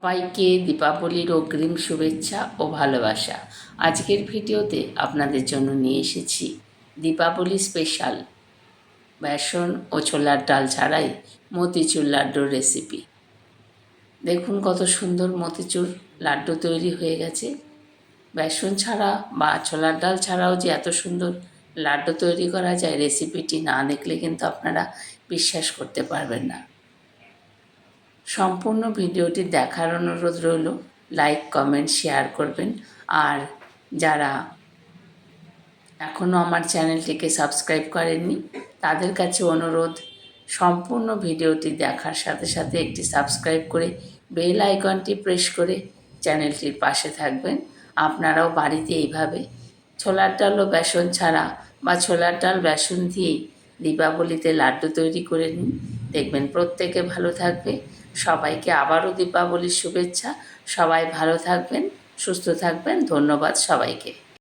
সবাইকে দীপাবলির অগ্রিম শুভেচ্ছা ও ভালোবাসা। আজকের ভিডিওতে আপনাদের জন্য নিয়ে এসেছি দীপাবলি স্পেশাল বেসন ও ছোলার ডাল ছাড়াই মতিচুর লাড্ডুর রেসিপি। দেখুন কত সুন্দর মতিচুর লাড্ডু তৈরি হয়ে গেছে। বেসন ছাড়া বা ছোলার ডাল ছাড়াও যে এত সুন্দর লাড্ডু তৈরি করা যায়, রেসিপিটি না দেখলে কিন্তু আপনারা বিশ্বাস করতে পারবেন না। সম্পূর্ণ ভিডিওটি দেখার অনুরোধ রইল। লাইক, কমেন্ট, শেয়ার করবেন। আর যারা এখনও আমার চ্যানেলটিকে সাবস্ক্রাইব করেননি তাদের কাছে অনুরোধ, সম্পূর্ণ ভিডিওটি দেখার সাথে সাথে একটি সাবস্ক্রাইব করে বেল আইকনটি প্রেস করে চ্যানেলটির পাশে থাকবেন। আপনারাও বাড়িতে এইভাবে ছোলার ডাল ও বেসন ছাড়া বা ছোলার ডাল বেসন দিয়েই দীপাবলিতে লাড্ডু তৈরি করে নিন, দেখবেন প্রত্যেকে ভালো থাকবে। সবাইকে আবারও দীপাবলির শুভেচ্ছা। সবাই ভালো থাকবেন, সুস্থ থাকবেন। ধন্যবাদ সবাইকে।